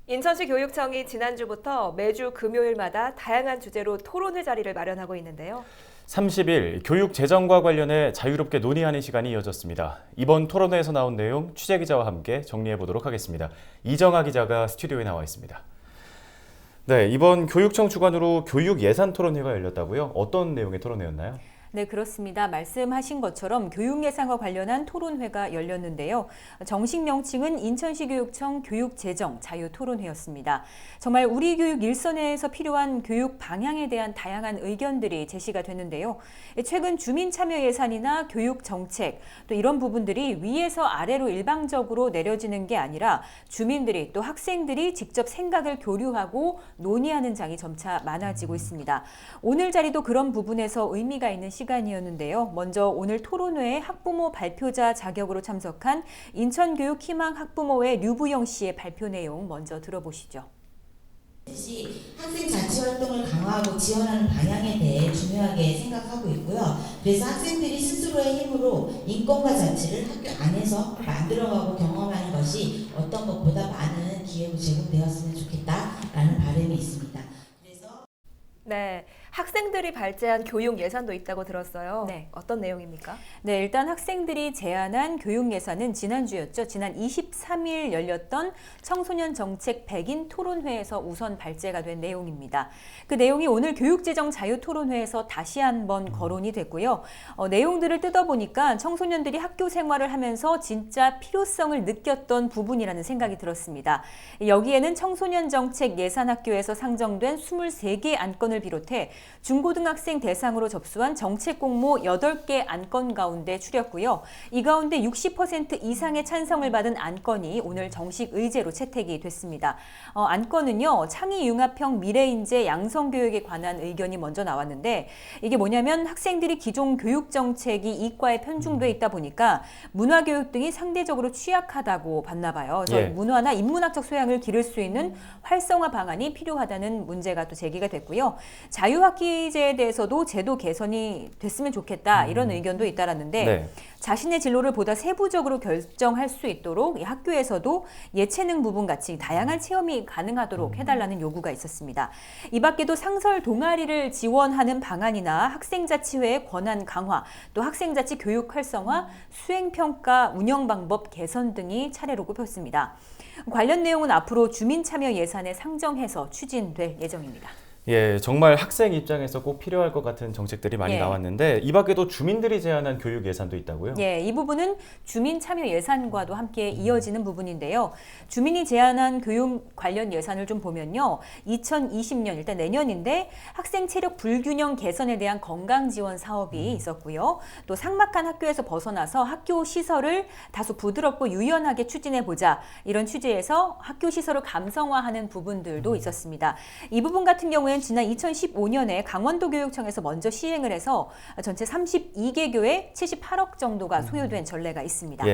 인천시 교육청이 지난주부터 매주 금요일마다 다양한 주제로 토론회 자리를 마련하고 있는데요. 30일 교육 재정과 관련해 자유롭게 논의하는 시간이 이어졌습니다. 이번 토론회에서 나온 내용 취재기자와 함께 정리해 보도록 하겠습니다. 이정아 기자가 스튜디오에 나와 있습니다. 네, 이번 교육청 주관으로 교육 예산 토론회가 열렸다고요? 어떤 내용의 토론회였나요? 네, 그렇습니다. 말씀하신 것처럼 교육 예산과 관련한 토론회가 열렸는데요. 정식 명칭은 인천시 교육청 교육재정 자유토론회였습니다. 정말 우리 교육 일선에서 필요한 교육 방향에 대한 다양한 의견들이 제시가 됐는데요. 최근 주민 참여 예산이나 교육 정책 또 이런 부분들이 위에서 아래로 일방적으로 내려지는 게 아니라 주민들이 또 학생들이 직접 생각을 교류하고 논의하는 장이 점차 많아지고 있습니다. 오늘 자리도 그런 부분에서 의미가 있는 시간이었는데요. 먼저 오늘 토론회에 학부모 발표자 자격으로 참석한 인천교육희망 학부모회 류부영 씨의 발표 내용 먼저 들어보시죠. 학생 자치 활동을 강화하고 지원하는 방향에 대해 중요하게 생각하고 있고요. 그래서 학생들이 스스로의 힘으로 인권과 자치를 학교 안에서 만들어가고 경험하는 것이 어떤 것보다 많은 기회로 제공되었으면 좋겠다라는 바람이 있습니다. 네, 학생들이 발제한 교육 예산도 있다고 들었어요. 네. 어떤 내용입니까? 네, 일단 학생들이 제안한 교육 예산은 지난주였죠. 지난 23일 열렸던 청소년 정책 100인 토론회에서 우선 발제가 된 내용입니다. 그 내용이 오늘 교육재정 자유토론회에서 다시 한번 거론이 됐고요. 내용들을 뜯어보니까 청소년들이 학교 생활을 하면서 진짜 필요성을 느꼈던 부분이라는 생각이 들었습니다. 여기에는 청소년 정책 예산학교에서 상정된 23개 안건을 비롯해 중고등학생 대상으로 접수한 정책 공모 8개 안건 가운데 추렸고요. 이 가운데 60% 이상의 찬성을 받은 안건이 오늘 정식 의제로 채택이 됐습니다. 안건은요, 창의 융합형 미래인재 양성교육에 관한 의견이 먼저 나왔는데 이게 뭐냐면 학생들이 기존 교육 정책이 이과에 편중돼 있다 보니까 문화교육 등이 상대적으로 취약하다고 봤나 봐요. 그래서 문화나 인문학적 소양을 기를 수 있는 활성화 방안이 필요하다는 문제가 또 제기가 됐고요. 자유학기제에 대해서도 제도 개선이 됐으면 좋겠다 이런 의견도 잇따랐는데 네. 자신의 진로를 보다 세부적으로 결정할 수 있도록 이 학교에서도 예체능 부분 같이 다양한 체험이 가능하도록 해달라는 요구가 있었습니다. 이 밖에도 상설 동아리를 지원하는 방안이나 학생자치회의 권한 강화, 또 학생자치 교육 활성화, 수행평가 운영 방법 개선 등이 차례로 꼽혔습니다. 관련 내용은 앞으로 주민참여 예산에 상정해서 추진될 예정입니다. 예, 정말 학생 입장에서 꼭 필요할 것 같은 정책들이 많이 나왔는데 이 밖에도 주민들이 제안한 교육 예산도 있다고요? 예, 이 부분은 주민 참여 예산과도 함께 이어지는 부분인데요. 주민이 제안한 교육 관련 예산을 좀 보면요. 2020년, 일단 내년인데 학생 체력 불균형 개선에 대한 건강 지원 사업이 있었고요. 또 삭막한 학교에서 벗어나서 학교 시설을 다소 부드럽고 유연하게 추진해보자. 이런 취지에서 학교 시설을 감성화하는 부분들도 있었습니다. 이 부분 같은 경우에 지난 2015년에 강원도 교육청에서 먼저 시행을 해서 전체 32개 교에 78억 정도가 소요된 전례가 있습니다.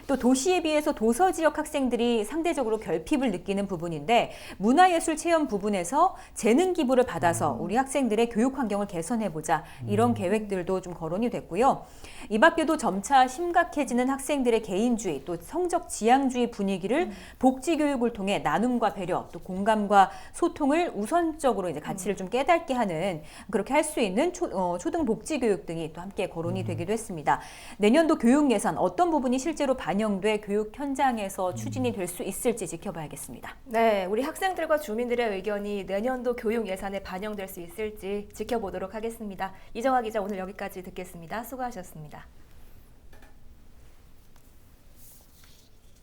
또 도시에 비해서 도서 지역 학생들이 상대적으로 결핍을 느끼는 부분인데 문화예술 체험 부분에서 재능 기부를 받아서 우리 학생들의 교육 환경을 개선해보자 이런 계획들도 좀 거론이 됐고요. 이 밖에도 점차 심각해지는 학생들의 개인주의 또 성적 지향주의 분위기를 복지교육을 통해 나눔과 배려 또 공감과 소통을 우선적으로 이제 가치를 좀 깨닫게 하는 그렇게 할 수 있는 초등 복지 교육 등이 또 함께 거론이 되기도 했습니다. 내년도 교육 예산 어떤 부분이 실제로 반영돼 교육 현장에서 추진이 될 수 있을지 지켜봐야겠습니다. 네, 우리 학생들과 주민들의 의견이 내년도 교육 예산에 반영될 수 있을지 지켜보도록 하겠습니다. 이정아 기자 오늘 여기까지 듣겠습니다. 수고하셨습니다.